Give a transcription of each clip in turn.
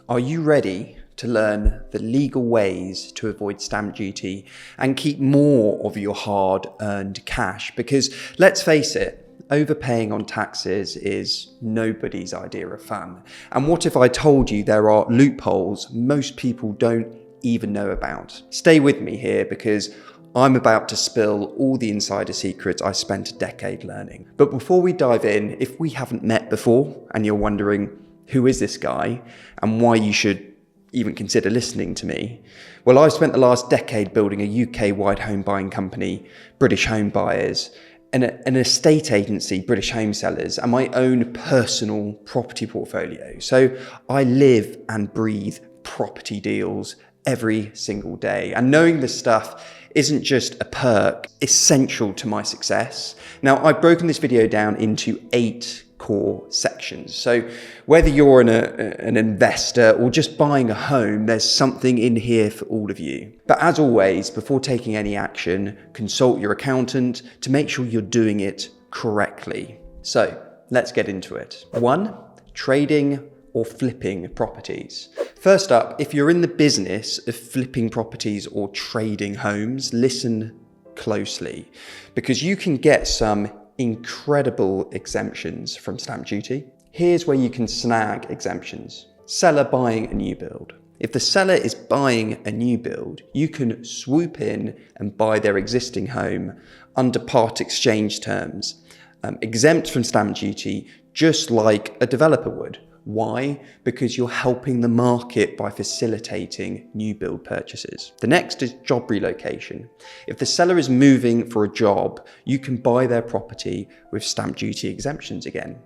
Are you ready to learn the legal ways to avoid stamp duty and keep more of your hard-earned cash? Because let's face it, overpaying on taxes is nobody's idea of fun. And what if I told you there are loopholes most people don't even know about? Stay with me here because I'm about to spill all the insider secrets I spent a decade learning. But before we dive in, if we haven't met before and you're wondering, who is this guy and why you should even consider listening to me? Well, I've spent the last decade building a UK-wide home buying company, British Home Buyers, and an estate agency, British Home Sellers, and my own personal property portfolio. So I live and breathe property deals every single day. And knowing this stuff isn't just a perk, essential to my success. Now, I've broken this video down into 8 core sections. So whether you're an investor or just buying a home, there's something in here for all of you. But as always, before taking any action, consult your accountant to make sure you're doing it correctly. So let's get into it. 1, trading or flipping properties. First up, if you're in the business of flipping properties or trading homes, listen closely because you can get some incredible exemptions from stamp duty. Here's where you can snag exemptions. Seller buying a new build. If the seller is buying a new build, you can swoop in and buy their existing home under part exchange terms, exempt from stamp duty, just like a developer would. Why? Because you're helping the market by facilitating new build purchases. The next is job relocation. If the seller is moving for a job, you can buy their property with stamp duty exemptions again.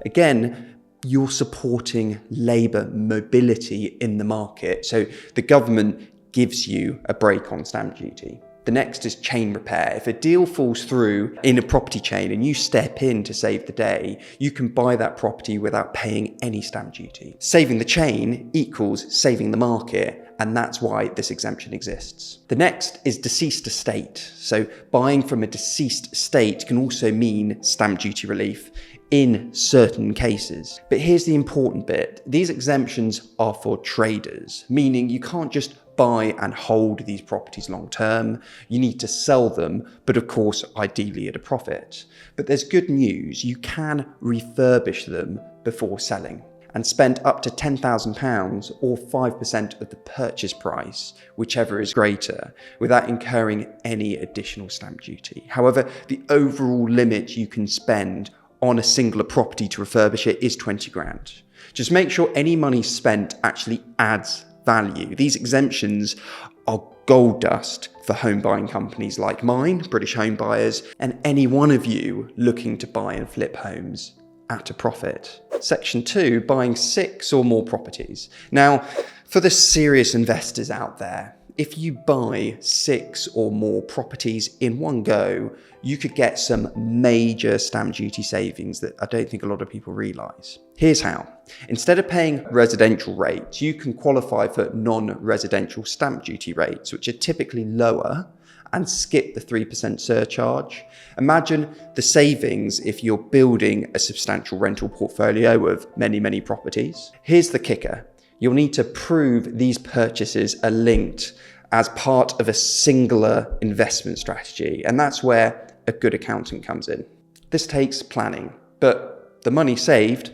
Again, you're supporting labour mobility in the market. So the government gives you a break on stamp duty. The next is chain repair. If a deal falls through in a property chain and you step in to save the day, you can buy that property without paying any stamp duty. Saving the chain equals saving the market, and that's why this exemption exists. The next is deceased estate. So buying from a deceased estate can also mean stamp duty relief in certain cases. But here's the important bit. These exemptions are for traders, meaning you can't just buy and hold these properties long term. You need to sell them, but of course, ideally at a profit. But there's good news. You can refurbish them before selling and spend up to £10,000 or 5% of the purchase price, whichever is greater, without incurring any additional stamp duty. However, the overall limit you can spend on a singular property to refurbish it is 20 grand. Just make sure any money spent actually adds value. These exemptions are gold dust for home buying companies like mine, British Home Buyers, and any one of you looking to buy and flip homes at a profit. Section 2, buying 6 or more properties. Now, for the serious investors out there, if you buy 6 or more properties in one go, you could get some major stamp duty savings that I don't think a lot of people realise. Here's how. Instead of paying residential rates, you can qualify for non-residential stamp duty rates, which are typically lower, and skip the 3% surcharge. Imagine the savings if you're building a substantial rental portfolio of many properties. Here's the kicker. You'll need to prove these purchases are linked as part of a singular investment strategy, and that's where a good accountant comes in. This takes planning, but the money saved,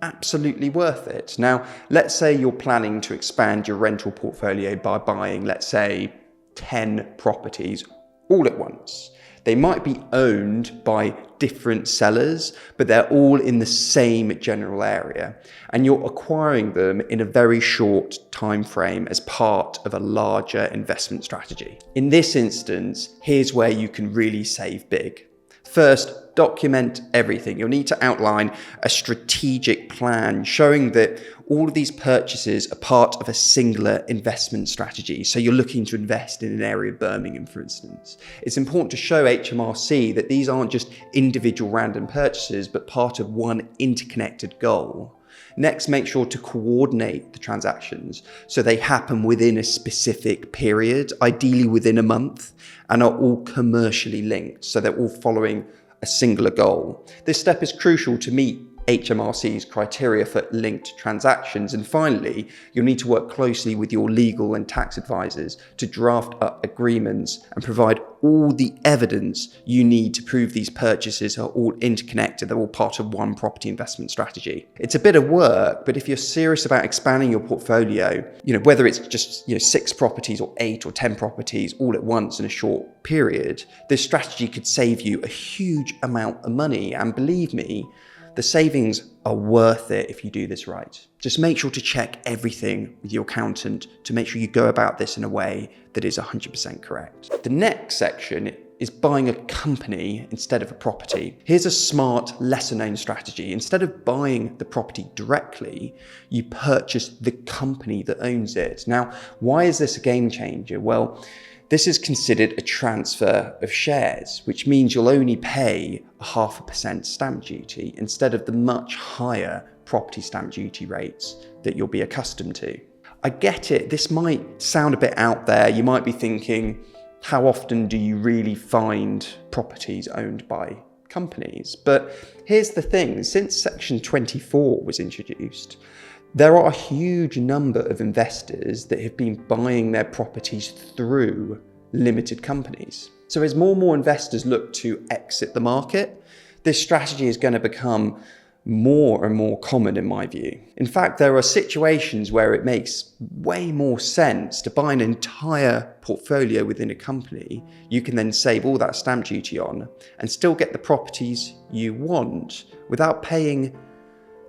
absolutely worth it. Now, let's say you're planning to expand your rental portfolio by buying, let's say, 10 properties all at once. They might be owned by different sellers, but they're all in the same general area. And you're acquiring them in a very short time frame as part of a larger investment strategy. In this instance, here's where you can really save big. First, document everything. You'll need to outline a strategic plan showing that all of these purchases are part of a singular investment strategy. So you're looking to invest in an area of Birmingham, for instance. It's important to show HMRC that these aren't just individual random purchases, but part of one interconnected goal. Next, make sure to coordinate the transactions so they happen within a specific period, ideally within a month, and are all commercially linked, so they're all following a singular goal. This step is crucial to meet HMRC's criteria for linked transactions. And finally, you'll need to work closely with your legal and tax advisors to draft up agreements and provide all the evidence you need to prove these purchases are all interconnected, they're all part of one property investment strategy. It's a bit of work, but if you're serious about expanding your portfolio, whether it's just 6 properties or 8 or 10 properties all at once in a short period, this strategy could save you a huge amount of money. And believe me, the savings are worth it if you do this right. Just make sure to check everything with your accountant to make sure you go about this in a way that is 100% correct. The next section is buying a company instead of a property. Here's a smart, lesser known strategy. Instead of buying the property directly, you purchase the company that owns it. Now, why is this a game changer? Well, this is considered a transfer of shares, which means you'll only pay 0.5% stamp duty instead of the much higher property stamp duty rates that you'll be accustomed to. I get it, this might sound a bit out there. You might be thinking, how often do you really find properties owned by companies? But here's the thing, since Section 24 was introduced, there are a huge number of investors that have been buying their properties through limited companies. So as more and more investors look to exit the market, this strategy is going to become more and more common in my view. In fact, there are situations where it makes way more sense to buy an entire portfolio within a company you can then save all that stamp duty on and still get the properties you want without paying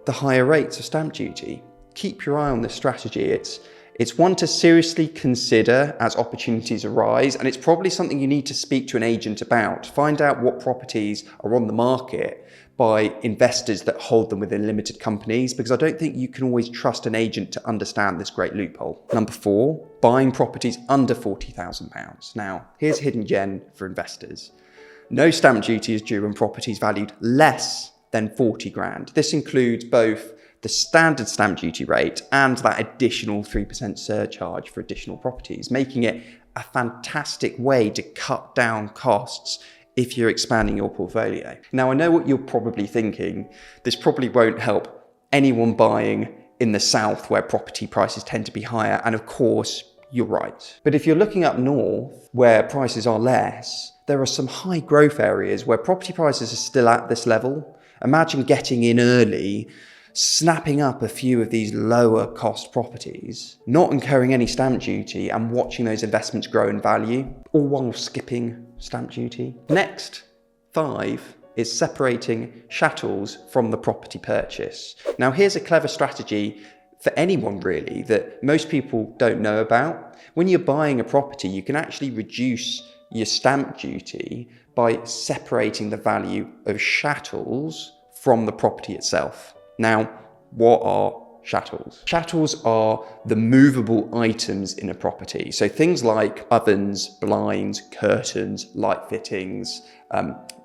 the higher rates of stamp duty. Keep your eye on this strategy. It's one to seriously consider as opportunities arise, and it's probably something you need to speak to an agent about. Find out what properties are on the market by investors that hold them within limited companies, because I don't think you can always trust an agent to understand this great loophole. Number 4, buying properties under £40,000. Now, here's a hidden gem for investors. No stamp duty is due on properties valued less than 40 grand. This includes both the standard stamp duty rate and that additional 3% surcharge for additional properties, making it a fantastic way to cut down costs if you're expanding your portfolio. Now, I know what you're probably thinking. This probably won't help anyone buying in the south where property prices tend to be higher, and of course, you're right. But if you're looking up north where prices are less, there are some high growth areas where property prices are still at this level. Imagine getting in early, snapping up a few of these lower cost properties, not incurring any stamp duty and watching those investments grow in value, all while skipping stamp duty. Next, 5 is separating chattels from the property purchase. Now, here's a clever strategy for anyone really that most people don't know about. When you're buying a property, you can actually reduce your stamp duty by separating the value of chattels from the property itself. Now, what are chattels? Chattels are the movable items in a property. So things like ovens, blinds, curtains, light fittings,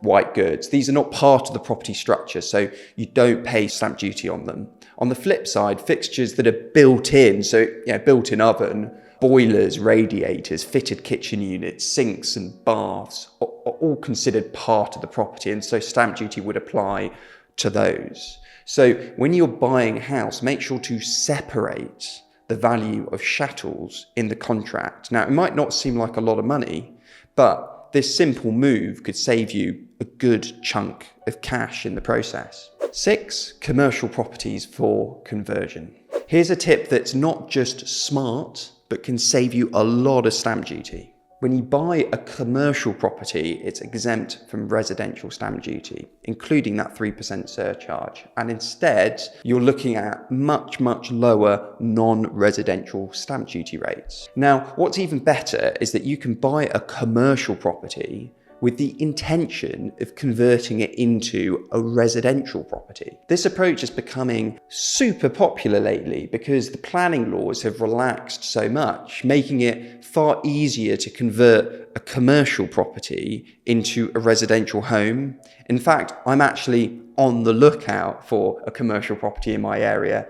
white goods. These are not part of the property structure, so you don't pay stamp duty on them. On the flip side, fixtures that are built in, so built-in oven, boilers, radiators, fitted kitchen units, sinks and baths are all considered part of the property, and so stamp duty would apply to those. So when you're buying a house, make sure to separate the value of chattels in the contract. Now, it might not seem like a lot of money, but this simple move could save you a good chunk of cash in the process. 6, commercial properties for conversion. Here's a tip that's not just smart, but can save you a lot of stamp duty. When you buy a commercial property, it's exempt from residential stamp duty, including that 3% surcharge. And instead, you're looking at much, much lower non-residential stamp duty rates. Now, what's even better is that you can buy a commercial property with the intention of converting it into a residential property. This approach is becoming super popular lately because the planning laws have relaxed so much, making it far easier to convert a commercial property into a residential home. In fact, I'm actually on the lookout for a commercial property in my area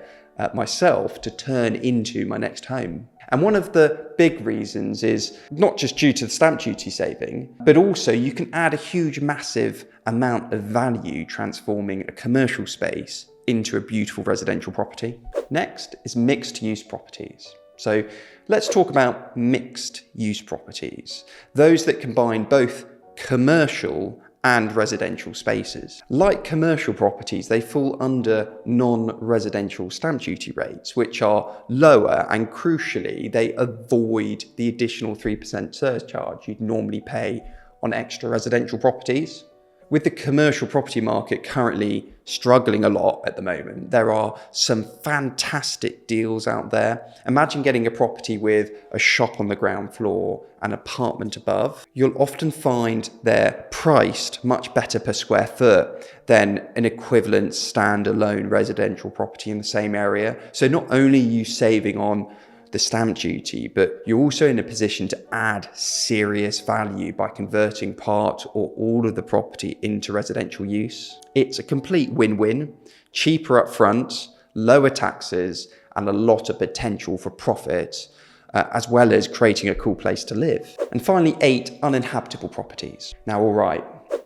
myself to turn into my next home. And one of the big reasons is not just due to the stamp duty saving, but also you can add a huge, massive amount of value transforming a commercial space into a beautiful residential property. Next is mixed use properties. So let's talk about mixed use properties, those that combine both commercial and residential spaces. Like commercial properties, they fall under non-residential stamp duty rates, which are lower, and crucially, they avoid the additional 3% surcharge you'd normally pay on extra residential properties. With the commercial property market currently struggling a lot at the moment, there are some fantastic deals out there. Imagine getting a property with a shop on the ground floor, an apartment above. You'll often find they're priced much better per square foot than an equivalent standalone residential property in the same area. So not only are you saving on the stamp duty, but you're also in a position to add serious value by converting part or all of the property into residential use. It's a complete win-win, cheaper upfront, lower taxes, and a lot of potential for profit, as well as creating a cool place to live. And finally, 8, uninhabitable properties. Now, all right,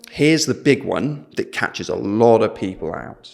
here's the big one that catches a lot of people out: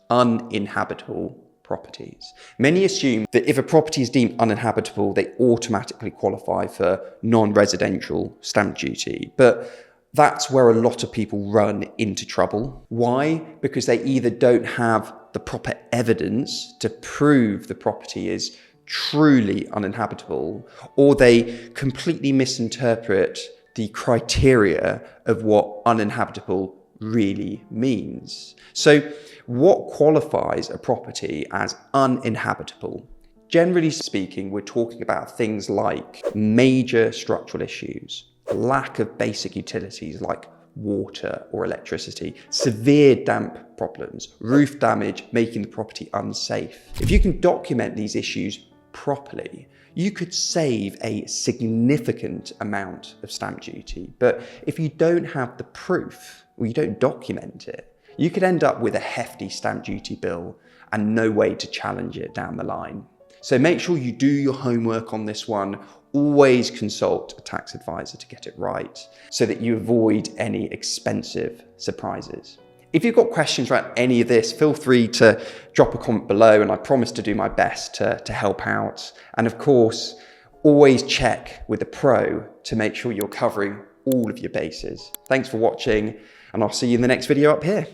uninhabitable properties. Many assume that if a property is deemed uninhabitable, they automatically qualify for non-residential stamp duty. But that's where a lot of people run into trouble. Why? Because they either don't have the proper evidence to prove the property is truly uninhabitable, or they completely misinterpret the criteria of what uninhabitable really means. So what qualifies a property as uninhabitable? Generally speaking, we're talking about things like major structural issues, lack of basic utilities like water or electricity, severe damp problems, roof damage, making the property unsafe. If you can document these issues properly, you could save a significant amount of stamp duty. But if you don't have the proof, or you don't document it, you could end up with a hefty stamp duty bill and no way to challenge it down the line. So make sure you do your homework on this one. Always consult a tax advisor to get it right so that you avoid any expensive surprises. If you've got questions around any of this, feel free to drop a comment below, and I promise to do my best to help out. And of course, always check with a pro to make sure you're covering all of your bases. Thanks for watching, and I'll see you in the next video up here.